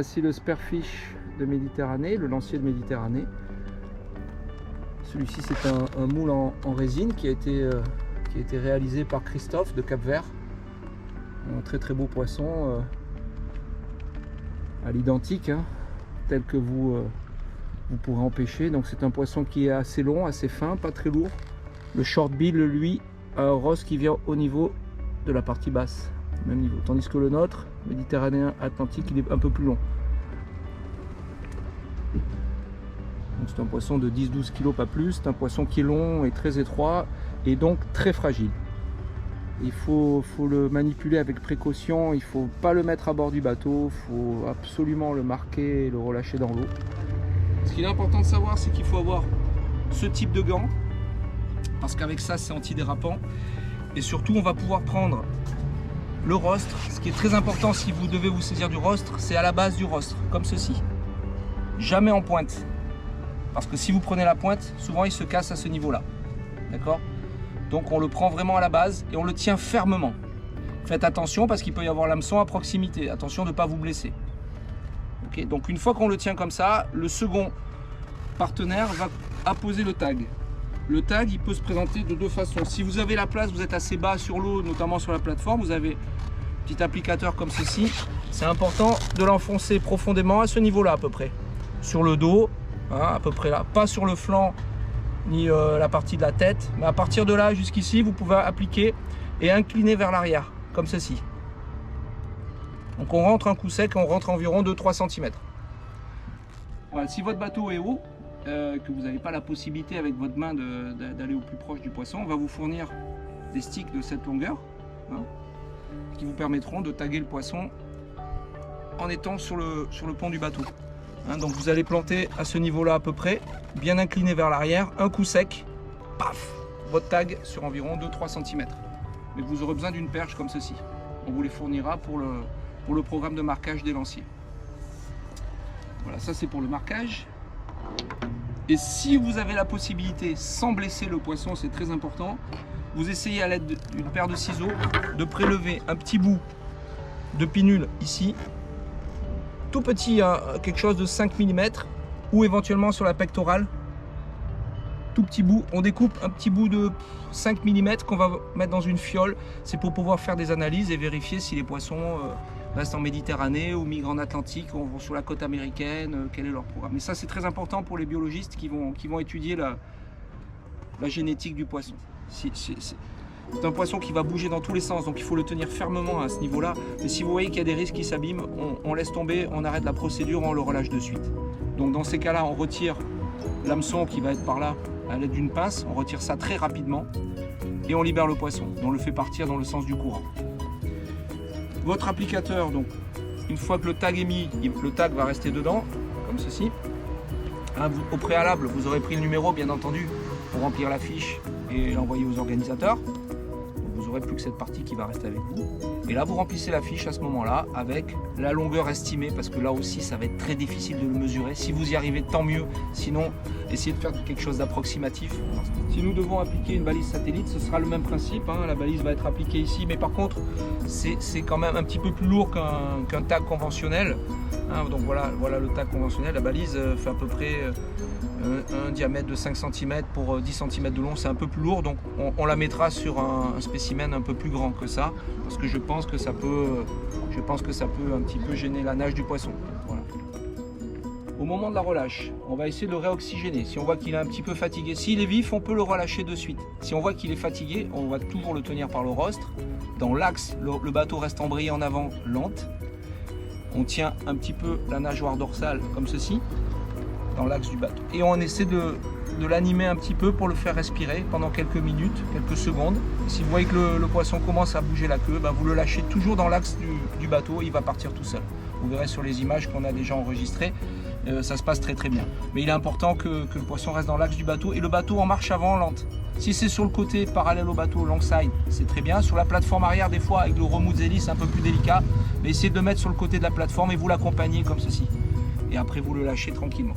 voici le Spearfish de Méditerranée, le lancier de Méditerranée. Celui-ci c'est un moule en résine qui a été réalisé par Christophe de Cap-Vert. Un très très beau poisson à l'identique, hein, tel que vous pourrez en pêcher. Donc c'est un poisson qui est assez long, assez fin, pas très lourd. Le short bill, lui, a un rostre qui vient au niveau de la partie basse, même niveau. Tandis que le nôtre, méditerranéen atlantique, il est un peu plus long. C'est un poisson de 10-12 kg, pas plus. C'est un poisson qui est long et très étroit et donc très fragile. Il faut le manipuler avec précaution, il ne faut pas le mettre à bord du bateau, il faut absolument le marquer et le relâcher dans l'eau. Ce qu'il est important de savoir, c'est qu'il faut avoir ce type de gants, parce qu'avec ça c'est antidérapant. Et surtout on va pouvoir prendre le rostre. Ce qui est très important si vous devez vous saisir du rostre, c'est à la base du rostre, comme ceci. Jamais en pointe. Parce que si vous prenez la pointe, souvent il se casse à ce niveau-là. D'accord ? Donc on le prend vraiment à la base et on le tient fermement. Faites attention parce qu'il peut y avoir l'hameçon à proximité. Attention de ne pas vous blesser. Okay, donc une fois qu'on le tient comme ça, le second partenaire va apposer le tag. Le tag, il peut se présenter de deux façons. Si vous avez la place, vous êtes assez bas sur l'eau, notamment sur la plateforme, vous avez un petit applicateur comme ceci. C'est important de l'enfoncer profondément à ce niveau-là à peu près. Sur le dos, hein, à peu près là. Pas sur le flanc ni la partie de la tête. Mais à partir de là jusqu'ici, vous pouvez appliquer et incliner vers l'arrière, comme ceci. Donc on rentre un coup sec, on rentre environ de 3 cm. Voilà, si votre bateau est haut, que vous n'avez pas la possibilité avec votre main d'aller au plus proche du poisson, on va vous fournir des sticks de cette longueur, hein, qui vous permettront de taguer le poisson en étant sur le pont du bateau. Hein, donc vous allez planter à ce niveau-là à peu près, bien incliné vers l'arrière, un coup sec, paf, votre tag sur environ 2-3 cm. Mais vous aurez besoin d'une perche comme ceci. On vous les fournira pour le programme de marquage des lanciers. Voilà, ça c'est pour le marquage. Et si vous avez la possibilité, sans blesser le poisson, c'est très important, vous essayez à l'aide d'une paire de ciseaux de prélever un petit bout de pinule ici, tout petit, hein, quelque chose de 5 mm, ou éventuellement sur la pectorale, tout petit bout. On découpe un petit bout de 5 mm qu'on va mettre dans une fiole. C'est pour pouvoir faire des analyses et vérifier si les poissons restent en Méditerranée ou migrent en Atlantique ou vont sur la côte américaine, quel est leur programme. Mais ça c'est très important pour les biologistes qui vont étudier la génétique du poisson. C'est un poisson qui va bouger dans tous les sens, donc il faut le tenir fermement à ce niveau-là. Mais si vous voyez qu'il y a des risques qui s'abîment, on laisse tomber, on arrête la procédure, on le relâche de suite. Donc dans ces cas-là, on retire l'hameçon qui va être par là à l'aide d'une pince, on retire ça très rapidement et on libère le poisson. On le fait partir dans le sens du courant. Votre applicateur, donc une fois que le tag est mis, le tag va rester dedans, comme ceci. Hein, au préalable, vous aurez pris le numéro, bien entendu, pour remplir la fiche et l'envoyer aux organisateurs. Vous n'aurez plus que cette partie qui va rester avec vous. Et là, vous remplissez la fiche à ce moment-là avec la longueur estimée, parce que là aussi, ça va être très difficile de le mesurer. Si vous y arrivez, tant mieux. Sinon, essayez de faire quelque chose d'approximatif. Si nous devons appliquer une balise satellite, ce sera le même principe. Hein. La balise va être appliquée ici, mais par contre, c'est quand même un petit peu plus lourd qu'un tag conventionnel. Hein, donc voilà le tag conventionnel. La balise fait à peu près un diamètre de 5 cm pour 10 cm de long. C'est un peu plus lourd, donc on la mettra sur un spécimen un peu plus grand que ça, parce que je pense que ça peut un petit peu gêner la nage du poisson. Voilà. Au moment de la relâche, on va essayer de le réoxygéner. Si on voit qu'il est un petit peu fatigué, s'il est vif, on peut le relâcher de suite. Si on voit qu'il est fatigué, on va toujours le tenir par le rostre. Dans l'axe, le bateau reste embrayé en avant, lente. On tient un petit peu la nageoire dorsale comme ceci, dans l'axe du bateau. Et on essaie de l'animer un petit peu pour le faire respirer pendant quelques minutes, quelques secondes. Et si vous voyez que le poisson commence à bouger la queue, ben vous le lâchez toujours dans l'axe du bateau et il va partir tout seul. Vous verrez sur les images qu'on a déjà enregistrées, ça se passe très très bien. Mais il est important que le poisson reste dans l'axe du bateau et le bateau en marche avant lente. Si c'est sur le côté parallèle au bateau, longside, c'est très bien. Sur la plateforme arrière, des fois avec le remous des hélices, c'est un peu plus délicat. Mais essayez de le mettre sur le côté de la plateforme et vous l'accompagnez comme ceci. Et après vous le lâchez tranquillement.